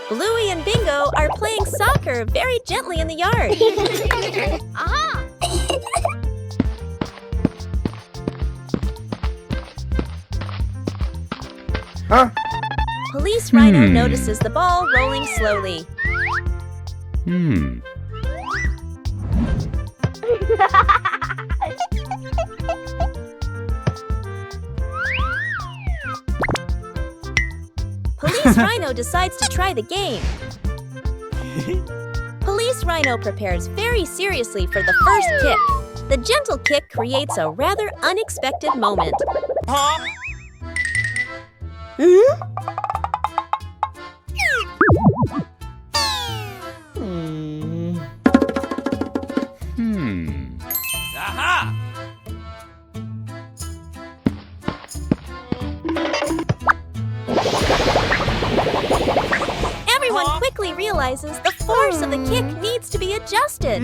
Bluey and Bingo are playing soccer very gently in the yard. Aha! Huh? Police Rhino notices the ball rolling slowly. Police Rhino decides to try the game. Police Rhino prepares very seriously for the first kick. The gentle kick creates a rather unexpected moment. Huh? Aha! Everyone quickly realizes the force of the kick needs to be adjusted.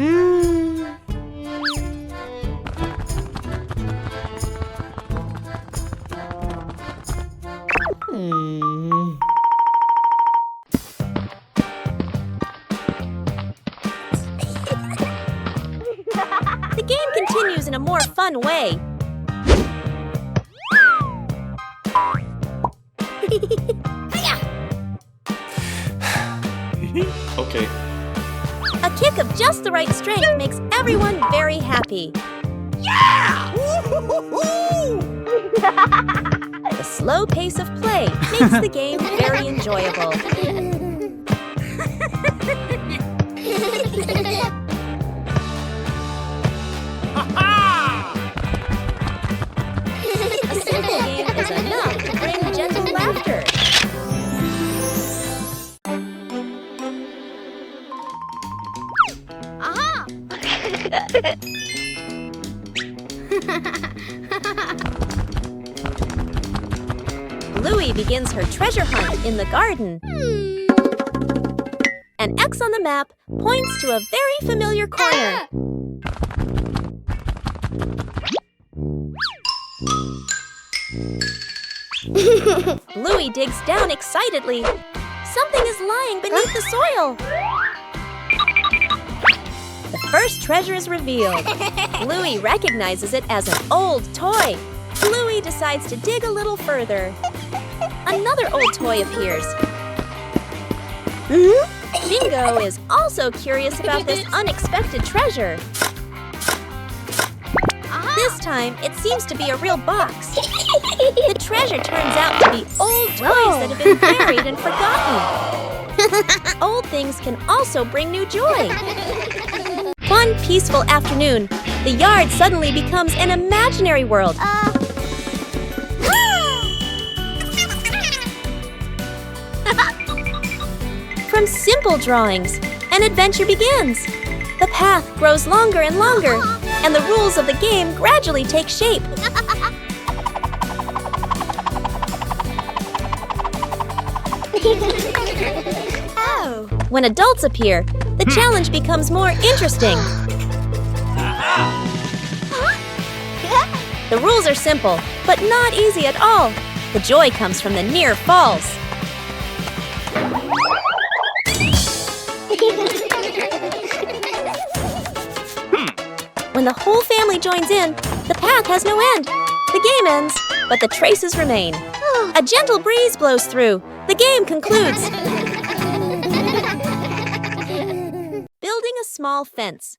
The game continues in a more fun way. Okay. A kick of just the right strength makes everyone very happy. Yeah! The slow pace of play makes the game very enjoyable. A simple game is enough to bring gentle laughter. Aha! Bluey begins her treasure hunt in the garden. An X on the map points to a very familiar corner. Bluey digs down excitedly. Something is lying beneath the soil. The first treasure is revealed. Bluey recognizes it as an old toy. Bluey decides to dig a little further. Another old toy appears. Bingo is also curious about this unexpected treasure. This time, it seems to be a real box. The treasure turns out to be old toys that have been buried and forgotten. Old things can also bring new joy. One peaceful afternoon, the yard suddenly becomes an imaginary world. From simple drawings, an adventure begins. The path grows longer and longer, and the rules of the game gradually take shape. When adults appear, the challenge becomes more interesting. The rules are simple, but not easy at all. The joy comes from the near falls. When the whole family joins in, the path has no end. The game ends, but the traces remain. A gentle breeze blows through. The game concludes. Building a small fence.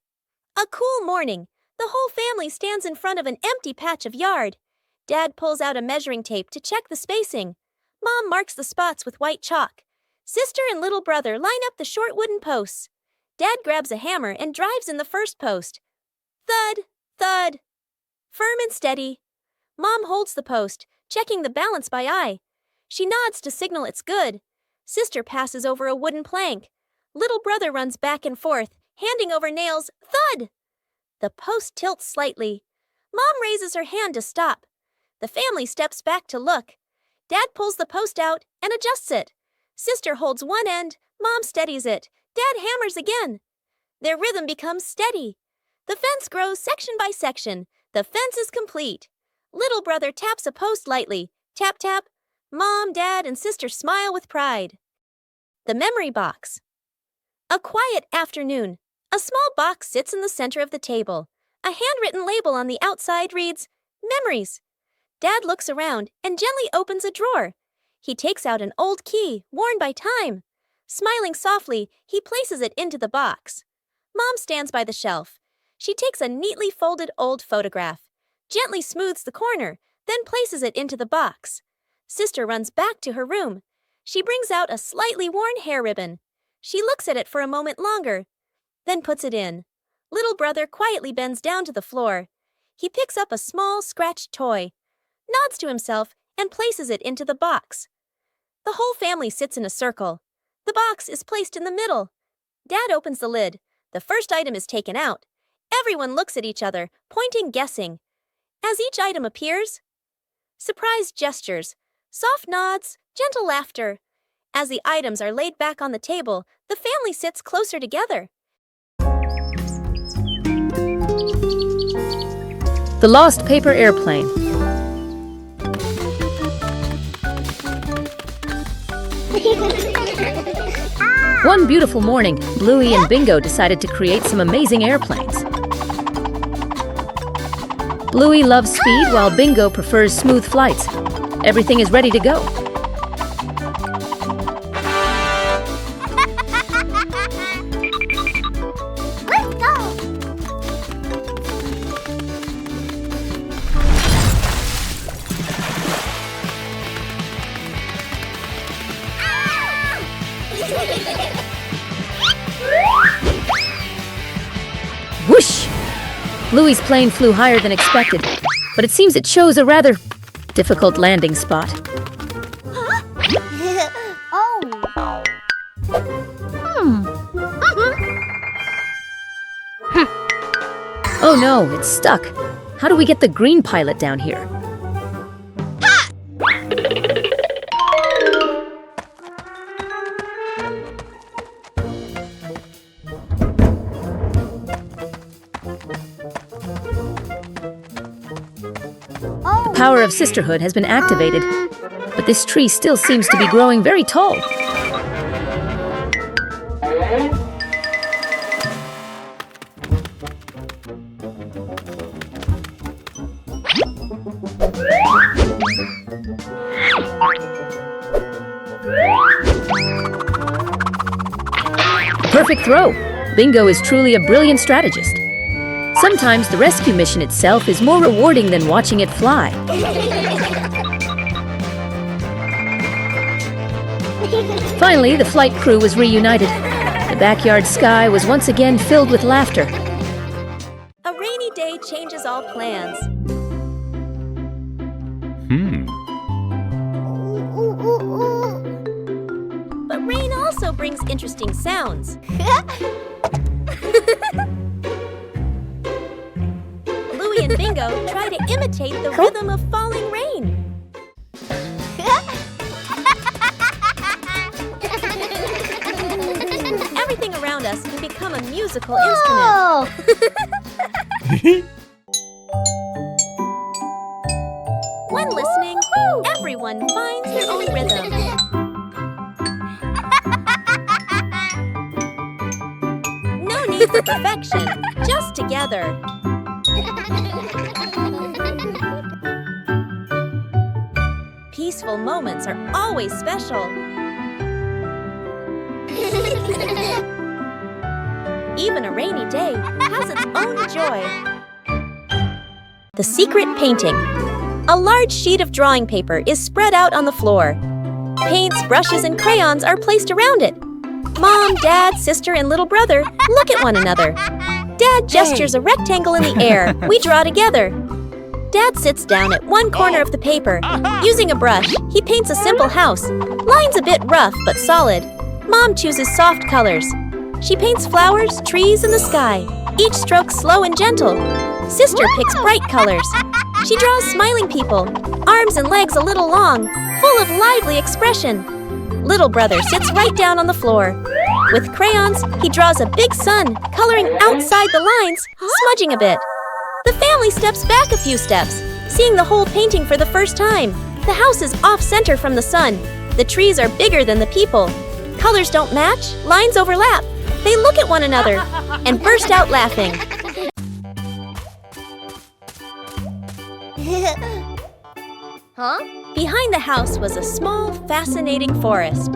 A cool morning. The whole family stands in front of an empty patch of yard. Dad pulls out a measuring tape to check the spacing. Mom marks the spots with white chalk. Sister and little brother line up the short wooden posts. Dad grabs a hammer and drives in the first post. Thud, thud. Firm and steady. Mom holds the post, checking the balance by eye. She nods to signal it's good. Sister passes over a wooden plank. Little brother runs back and forth, handing over nails. Thud! The post tilts slightly. Mom raises her hand to stop. The family steps back to look. Dad pulls the post out and adjusts it. Sister holds one end. Mom steadies it. Dad hammers again. Their rhythm becomes steady. The fence grows section by section. The fence is complete. Little brother taps a post lightly. Tap, tap. Mom, Dad, and Sister smile with pride. The memory box. A quiet afternoon. A small box sits in the center of the table. A handwritten label on the outside reads, Memories. Dad looks around and gently opens a drawer. He takes out an old key, worn by time. Smiling softly, he places it into the box. Mom stands by the shelf. She takes a neatly folded old photograph, gently smooths the corner, then places it into the box. Sister runs back to her room. She brings out a slightly worn hair ribbon. She looks at it for a moment longer, then puts it in. Little brother quietly bends down to the floor. He picks up a small, scratched toy, nods to himself, and places it into the box. The whole family sits in a circle. The box is placed in the middle. Dad opens the lid. The first item is taken out. Everyone looks at each other, pointing, guessing. As each item appears, surprised gestures, soft nods, gentle laughter. As the items are laid back on the table, the family sits closer together. The Lost Paper Airplane. One beautiful morning, Bluey and Bingo decided to create some amazing airplanes. Bluey loves speed while Bingo prefers smooth flights. Everything is ready to go. Let's go. Whoosh! Bluey's plane flew higher than expected, but it seems it chose a rather difficult landing spot. Oh no, it's stuck. How do we get the green pilot down here? The power of sisterhood has been activated, but this tree still seems to be growing very tall. Perfect throw! Bingo is truly a brilliant strategist. Sometimes the rescue mission itself is more rewarding than watching it fly. Finally, the flight crew was reunited. The backyard sky was once again filled with laughter. A rainy day changes all plans. But rain also brings interesting sounds. Bluey and Bingo try to imitate the rhythm of falling rain. Everything around us can become a musical instrument. When listening, everyone finds their own rhythm. No need for perfection, just together. Peaceful moments are always special. Even a rainy day has its own joy. The secret painting. A large sheet of drawing paper is spread out on the floor. Paints, brushes, and crayons are placed around it. Mom, Dad, sister, and little brother look at one another. Dad gestures a rectangle in the air. We draw together. Dad sits down at one corner of the paper. Using a brush, he paints a simple house. Lines a bit rough but solid. Mom chooses soft colors. She paints flowers, trees, and the sky. Each stroke slow and gentle. Sister picks bright colors. She draws smiling people, arms and legs a little long, full of lively expression. Little brother sits right down on the floor. With crayons, he draws a big sun, coloring outside the lines, smudging a bit. The family steps back a few steps, seeing the whole painting for the first time. The house is off-center from the sun. The trees are bigger than the people. Colors don't match, lines overlap. They look at one another and burst out laughing. Huh? Behind the house was a small, fascinating forest.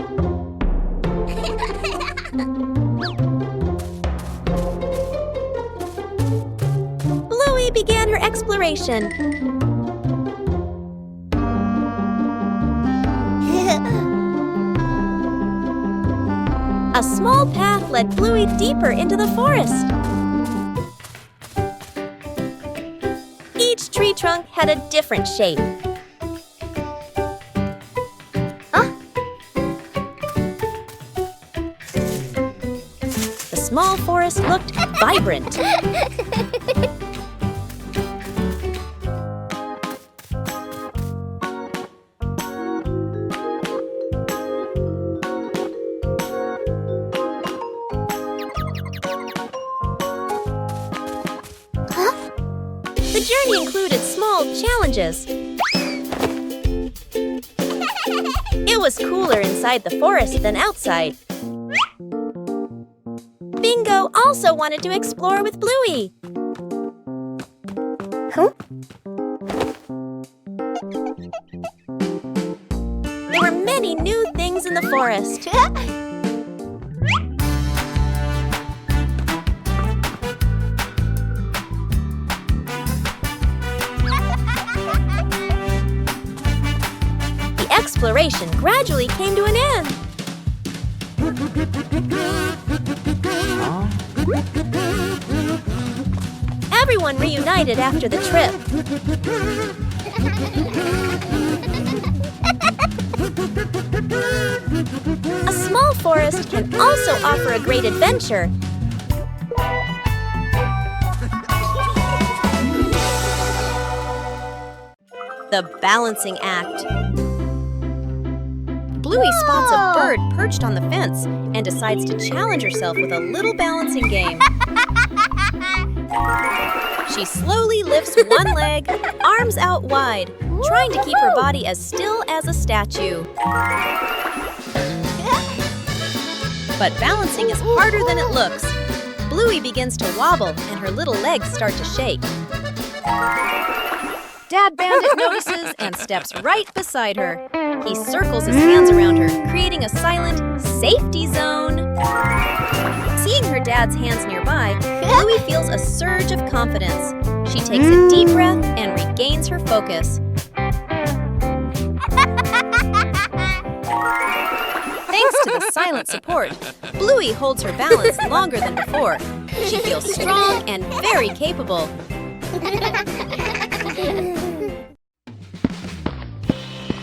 Bluey began her exploration. A small path led Bluey deeper into the forest. Each tree trunk had a different shape. The small forest looked vibrant. The journey included small challenges. It was cooler inside the forest than outside. Bingo also wanted to explore with Bluey. There were many new things in the forest. The exploration gradually came to an end. Everyone reunited after the trip. A small forest can also offer a great adventure. The balancing act. Bluey spots a bird perched on the fence and decides to challenge herself with a little balancing game. She slowly lifts one leg, arms out wide, trying to keep her body as still as a statue. But balancing is harder than it looks. Bluey begins to wobble and her little legs start to shake. Dad Bandit notices and steps right beside her. He circles his hands around her, creating a silent safety zone. Seeing her dad's hands nearby, Bluey feels a surge of confidence. She takes a deep breath and regains her focus. Thanks to the silent support, Bluey holds her balance longer than before. She feels strong and very capable.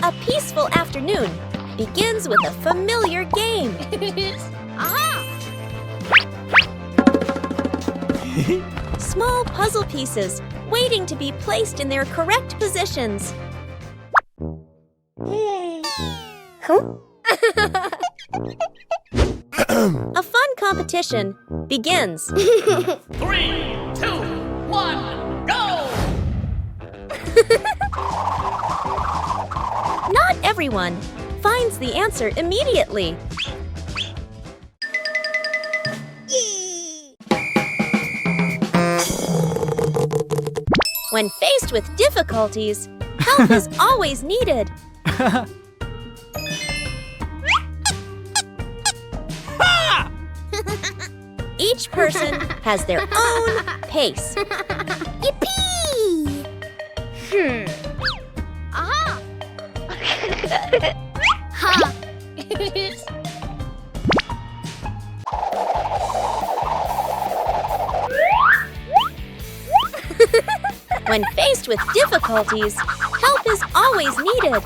A peaceful afternoon begins with a familiar game. Small puzzle pieces waiting to be placed in their correct positions. A fun competition begins. 3, 2, 1, go! Not everyone finds the answer immediately. When faced with difficulties, help is always needed. Each person has their own pace. Yippee! Ha! When faced with difficulties, help is always needed.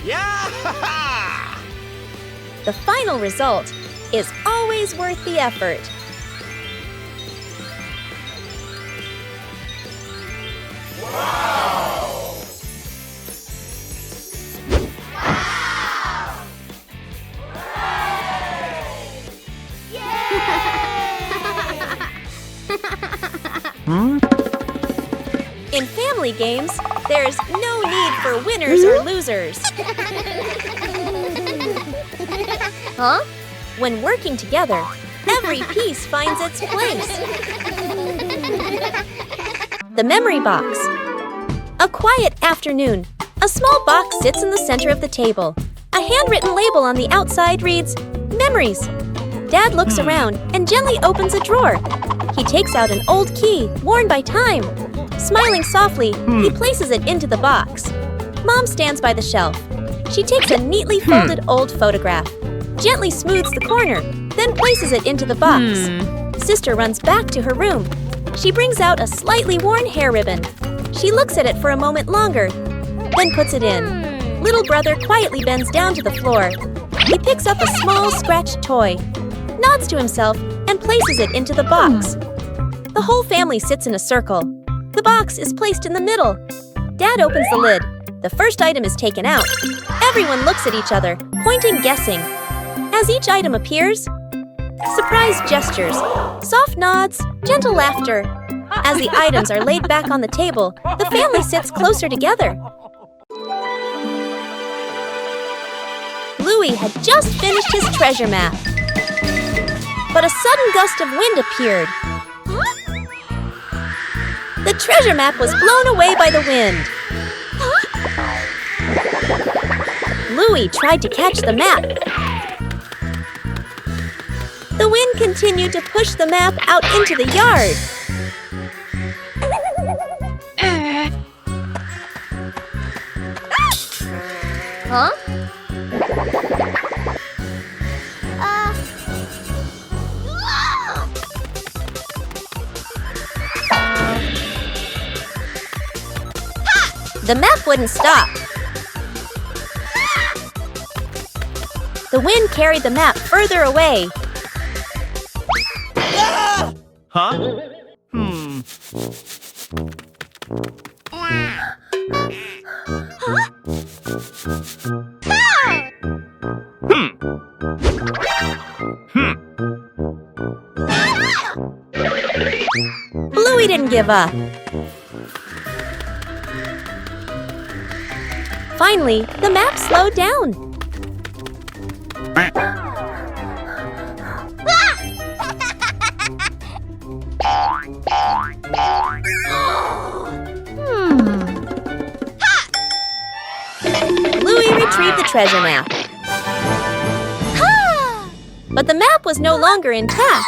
Yeah! The final result is always worth the effort. In family games, There's no need for winners or losers. Huh? When working together, every piece finds its place. The memory box. A quiet afternoon. A small box sits in the center of the table. A handwritten label on the outside reads, Memories. Dad looks around and gently opens a drawer. He takes out an old key, worn by time. Smiling softly, he places it into the box. Mom stands by the shelf. She takes a neatly folded old photograph, gently smooths the corner, then places it into the box. Sister runs back to her room. She brings out a slightly worn hair ribbon. She looks at it for a moment longer, then puts it in. Little brother quietly bends down to the floor. He picks up a small scratched toy, nods to himself, and places it into the box. The whole family sits in a circle. The box is placed in the middle. Dad opens the lid. The first item is taken out. Everyone looks at each other, pointing, guessing. As each item appears, surprise gestures, soft nods, gentle laughter. As the items are laid back on the table, the family sits closer together. Bluey had just finished his treasure map. But a sudden gust of wind appeared. The treasure map was blown away by the wind. Bluey tried to catch the map. The wind continued to push the map out into the yard. Huh? The map wouldn't stop. The wind carried the map further away. Huh? Bluey didn't give up. Finally, the map slowed down. Bluey retrieved the treasure map. But the map was no longer intact.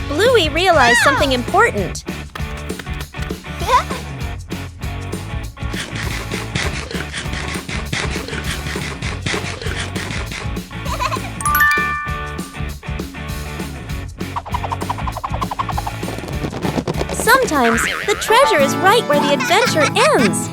Bluey realized something important. Sometimes the treasure is right where the adventure ends.